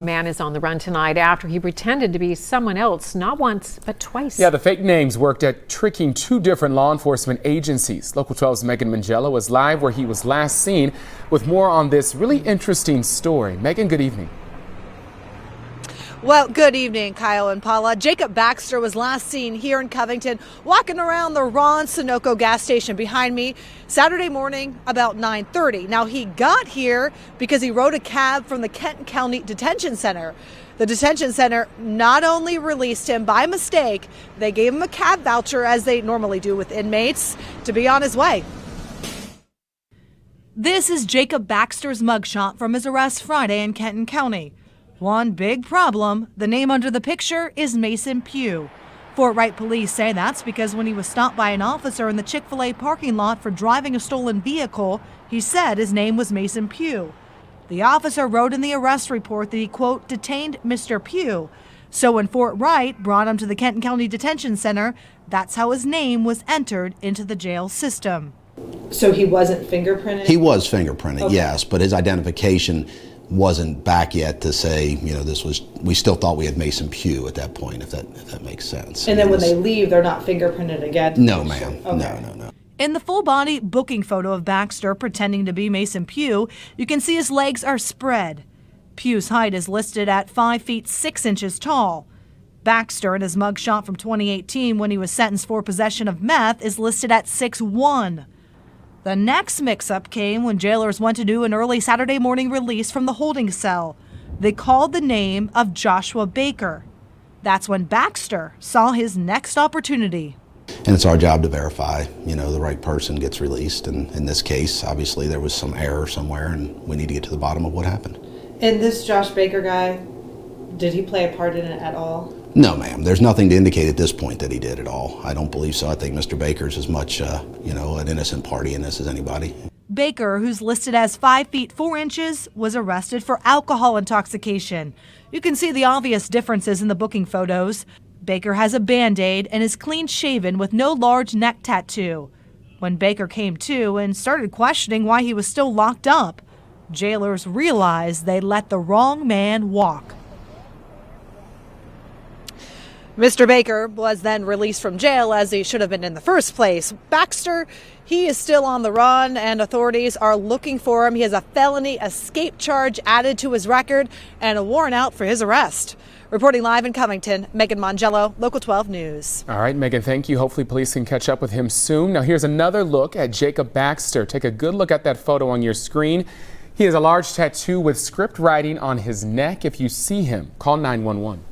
Man is on the run tonight after he pretended to be someone else, not once, but twice. Yeah, the fake names worked at tricking two different law enforcement agencies. Local 12's Megan Mangello was live where he was last seen with more on this really interesting story. Megan, good evening. Well, good evening, Kyle and Paula. Jacob Baxter was last seen here in Covington walking around the Ron Sunoco gas station behind me Saturday morning about 9:30. Now, he got here because he rode a cab from the Kenton County Detention Center. The detention center not only released him by mistake, they gave him a cab voucher, as they normally do with inmates, to be on his way. This is Jacob Baxter's mugshot from his arrest Friday in Kenton County. One big problem, the name under the picture is Mason Pew. Wright Police say that's because when he was stopped by an officer in the Chick-fil-A parking lot for driving a stolen vehicle, he said his name was Mason Pew. The officer wrote in the arrest report that he, quote, detained Mr. Pew. So when Wright brought him to the Kenton County Detention Center, that's how his name was entered into the jail system. So he wasn't fingerprinted? He was fingerprinted, okay. Yes, but his identification wasn't back yet to say, we still thought we had Mason Pew at that point, if that makes sense. And then when they leave, they're not fingerprinted again? No, ma'am. Okay. No. In the full-body booking photo of Baxter pretending to be Mason Pew, you can see his legs are spread. Pew's height is listed at 5 feet 6 inches tall. Baxter, in his mugshot from 2018 when he was sentenced for possession of meth, is listed at 6'1". The next mix-up came when jailers went to do an early Saturday morning release from the holding cell. They called the name of Joshua Baker. That's when Baxter saw his next opportunity. And it's our job to verify, the right person gets released. And in this case, obviously there was some error somewhere and we need to get to the bottom of what happened. And this Josh Baker guy, did he play a part in it at all? No, ma'am. There's nothing to indicate at this point that he did at all. I don't believe so. I think Mr. Baker's as much, an innocent party in this as anybody. Baker, who's listed as 5 feet 4 inches, was arrested for alcohol intoxication. You can see the obvious differences in the booking photos. Baker has a Band-Aid and is clean-shaven with no large neck tattoo. When Baker came to and started questioning why he was still locked up, jailers realized they let the wrong man walk. Mr. Baker was then released from jail, as he should have been in the first place. Baxter, he is still on the run and authorities are looking for him. He has a felony escape charge added to his record and a warrant out for his arrest. Reporting live in Covington, Megan Mangello, Local 12 News. All right, Megan, thank you. Hopefully police can catch up with him soon. Now here's another look at Jacob Baxter. Take a good look at that photo on your screen. He has a large tattoo with script writing on his neck. If you see him, call 911.